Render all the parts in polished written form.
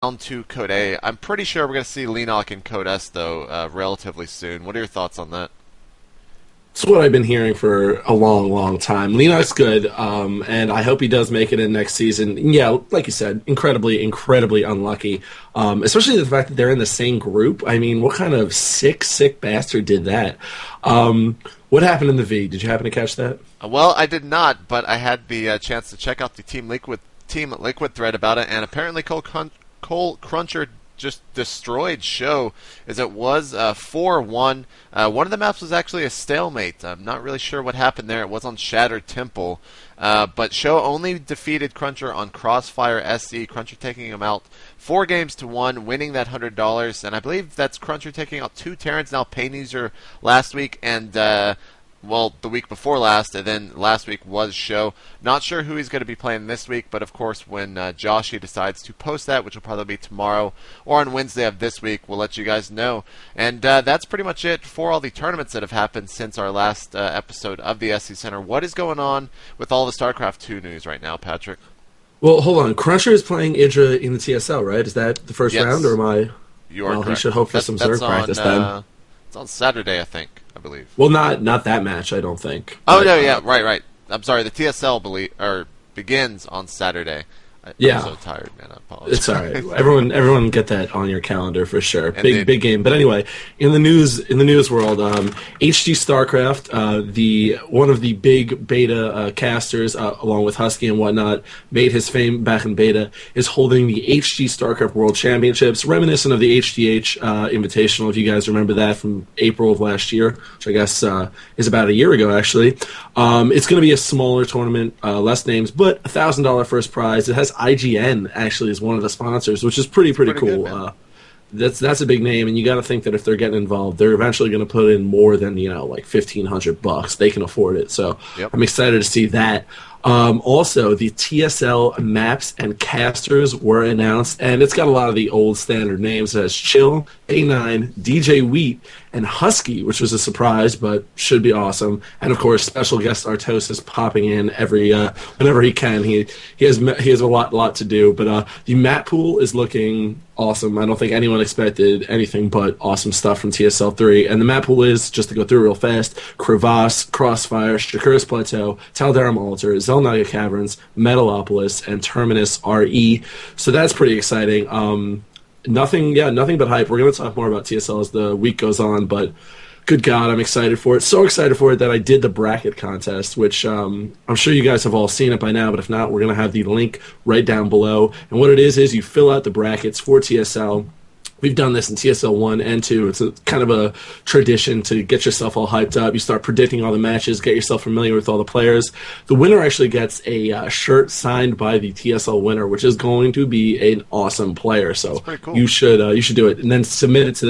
down to Code A. I'm pretty sure we're going to see Lenok in Code S, though, relatively soon. What are your thoughts on that? It's what I've been hearing for a long, long time. Lenok's good, and I hope he does make it in next season. Yeah, like you said, incredibly, incredibly unlucky. Especially the fact that they're in the same group. I mean, what kind of sick bastard did that? What happened in the V? Did you happen to catch that? Well, I did not, but I had the chance to check out the Team Liquid thread about it, and apparently Cole Cruncher just destroyed Show, as it was 4-1. One of the maps was actually a stalemate. I'm not really sure what happened there. It was on Shattered Temple. But Show only defeated Cruncher on Crossfire SC, Cruncher taking him out 4-1, winning that $100. And I believe that's Cruncher taking out 2 Terrans, now Pain User last week, and the week before last, and then last week was Show. Not sure who he's going to be playing this week, but of course when Joshi decides to post that, which will probably be tomorrow or on Wednesday of this week, we'll let you guys know. And that's pretty much it for all the tournaments that have happened since our last episode of the SC Center. What is going on with all the StarCraft 2 news right now, Patrick? Well, hold on. Cruncher is playing Idra in the TSL, right? Is that the first Yes. round, or am I? You are Well, he correct. should hope for some Zerg practice then. It's on Saturday, I think. I believe. Well, not that match, I don't think. Oh But, no, yeah, right. I'm sorry. The TSL begins on Saturday. Yeah. I'm so tired, man. I apologize. It's all right. Everyone get that on your calendar for sure. Indeed. Big game. But anyway, in the news world, HG Starcraft, the one of the big beta casters, along with Husky and whatnot, made his fame back in beta, is holding the HG Starcraft World Championships, reminiscent of the HDH Invitational. If you guys remember that from April of last year, which I guess is about a year ago actually. It's going to be a smaller tournament, less names, but $1,000 first prize. It has IGN actually as one of the sponsors, which is pretty Pretty cool. good, man. That's a big name, and you got to think that if they're getting involved, they're eventually going to put in more than like $1,500. They can afford it, so Yep. I'm excited to see that. Also, the TSL maps and casters were announced, and it's got a lot of the old standard names. It has Chill, A9, DJ Wheat, and Husky, which was a surprise, but should be awesome. And of course, special guest Artos is popping in every whenever he can. He has a lot to do, but the map pool is looking awesome. I don't think anyone expected anything but awesome stuff from TSL 3. And the map pool is, just to go through real fast, Crevasse, Crossfire, Shakuras Plateau, Taldaram Altar, Zelnaga Caverns, Metalopolis, and Terminus RE. So that's pretty exciting. Nothing but hype. We're going to talk more about TSL as the week goes on, but good God, I'm excited for it. So excited for it that I did the bracket contest, which I'm sure you guys have all seen it by now, but if not, we're going to have the link right down below. And what it is you fill out the brackets for TSL. We've done this in TSL 1 and 2. It's a kind of a tradition to get yourself all hyped up. You start predicting all the matches, get yourself familiar with all the players. The winner actually gets a shirt signed by the TSL winner, which is going to be an awesome player. So That's pretty cool. you should do it, and then submit it to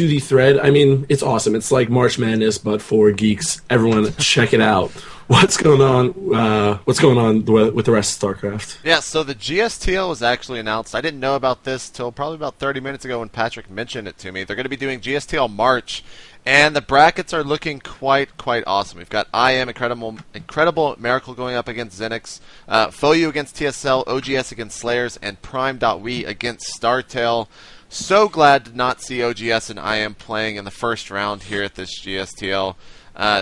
the thread. I mean, it's awesome. It's like March Madness, but for geeks. Everyone, check it out. What's going on? What's going on with the rest of StarCraft? Yeah, so the GSTL was actually announced. I didn't know about this till probably about 30 minutes ago when Patrick mentioned it to me. They're going to be doing GSTL March, and the brackets are looking quite awesome. We've got IM, Incredible Miracle going up against Xenix, Foyu against TSL, OGS against Slayers, and Prime.we against Startail. So glad to not see OGS and IM playing in the first round here at this GSTL.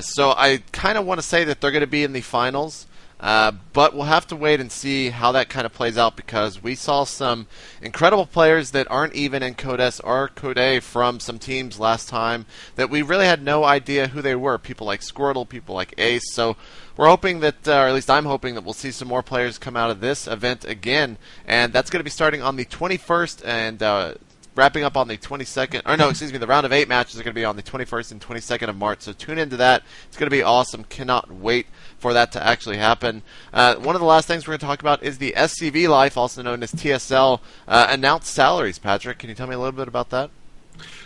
So I kind of want to say that they're going to be in the finals, but we'll have to wait and see how that kind of plays out, because we saw some incredible players that aren't even in Code S or Code A from some teams last time that we really had no idea who they were. People like Squirtle, people like Ace. So we're hoping that, or at least I'm hoping that we'll see some more players come out of this event again, and that's going to be starting on the 21st and wrapping up on the 22nd, or no, excuse me, the round of 8 matches are going to be on the 21st and 22nd of March, so tune into that. It's going to be awesome. Cannot wait for that to actually happen. One of the last things we're going to talk about is the SCV Life, also known as TSL, announced salaries. Patrick, can you tell me a little bit about that?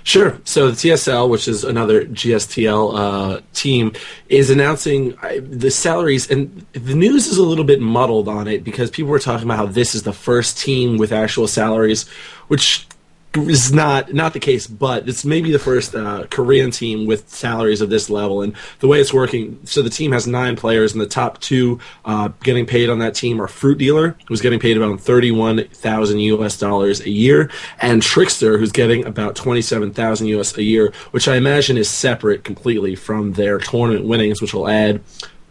Sure. So the TSL, which is another GSTL team, is announcing the salaries, and the news is a little bit muddled on it because people were talking about how this is the first team with actual salaries, which is not the case, but it's maybe the first Korean team with salaries of this level. And the way it's working, so the team has 9 players, and the top 2 getting paid on that team are Fruit Dealer, who's getting paid about $31,000 a year, and Trickster, who's getting about $27,000 a year, which I imagine is separate completely from their tournament winnings, which will add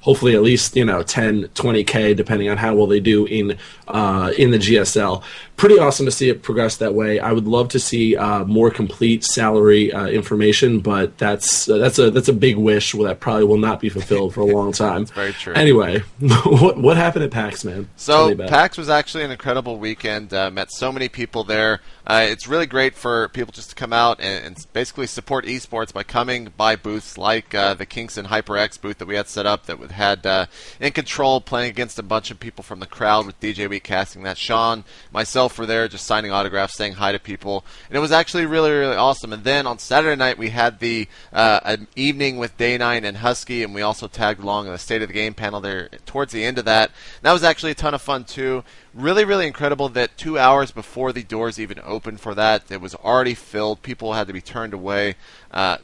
hopefully at least 10, 20K, depending on how well they do in the GSL. Pretty awesome to see it progress that way. I would love to see more complete salary information, but that's a big wish that probably will not be fulfilled for a long time. That's very true. Anyway, what happened at PAX, man? So PAX was actually an incredible weekend. Met so many people there. It's really great for people just to come out and basically support esports by coming by booths like the Kingston HyperX booth that we had set up that had In Control playing against a bunch of people from the crowd with DJ Week casting that. Sean, myself were there just signing autographs, saying hi to people. And it was actually really, really awesome. And then on Saturday night we had the an evening with Day9 and Husky, and we also tagged along in the State of the Game panel there towards the end of that. And that was actually a ton of fun too. Really, really incredible that 2 hours before the doors even opened for that, it was already filled. People had to be turned away.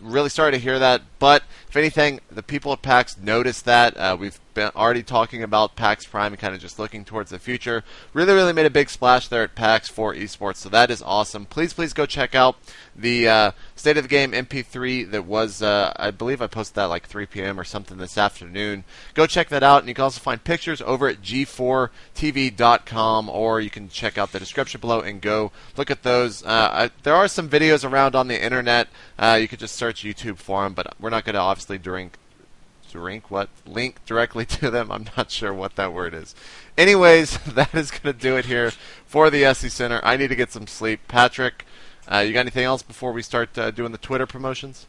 Really sorry to hear that, but if anything, the people at PAX noticed that. We've been already talking about PAX Prime and kind of just looking towards the future. Really, really made a big splash there at PAX for esports, so that is awesome. Please go check out the State of the Game MP3 that was, I believe I posted that like 3 p.m. or something this afternoon. Go check that out, and you can also find pictures over at g4tv.com, or you can check out the description below and go look at those. There are some videos around on the internet. You could just search YouTube for them, but we're not going to obviously link directly to them. I'm not sure what that word is. Anyways, that is going to do it here for the SC Center. I need to get some sleep. Patrick, you got anything else before we start doing the Twitter promotions?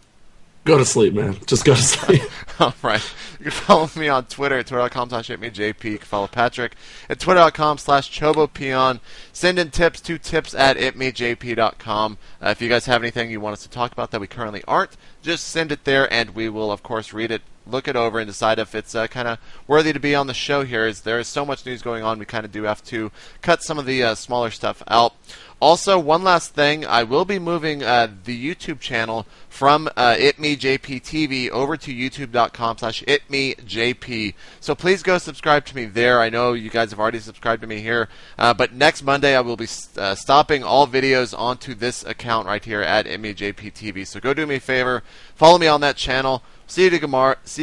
Go to sleep, man. Just go to sleep. All right. You can follow me on Twitter at twitter.com/itmejp. You can follow Patrick at twitter.com/chobopeon. Send in tips to tips@itmejp.com. If you guys have anything you want us to talk about that we currently aren't, just send it there, and we will, of course, read it, look it over, and decide if it's kind of worthy to be on the show here. There is so much news going on, we kind of do have to cut some of the smaller stuff out. Also, one last thing, I will be moving the YouTube channel from itmejp.tv over to youtube.com/itmejp. So please go subscribe to me there. I know you guys have already subscribed to me here, but next Monday I will be stopping all videos onto this account right here at itmejp.tv. So go do me a favor, follow me on that channel. See you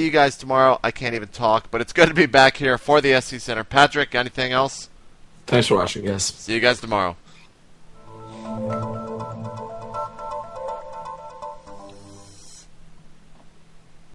guys tomorrow. I can't even talk, but it's good to be back here for the SC Center. Patrick, anything else? Thanks for watching, guys. See you guys tomorrow.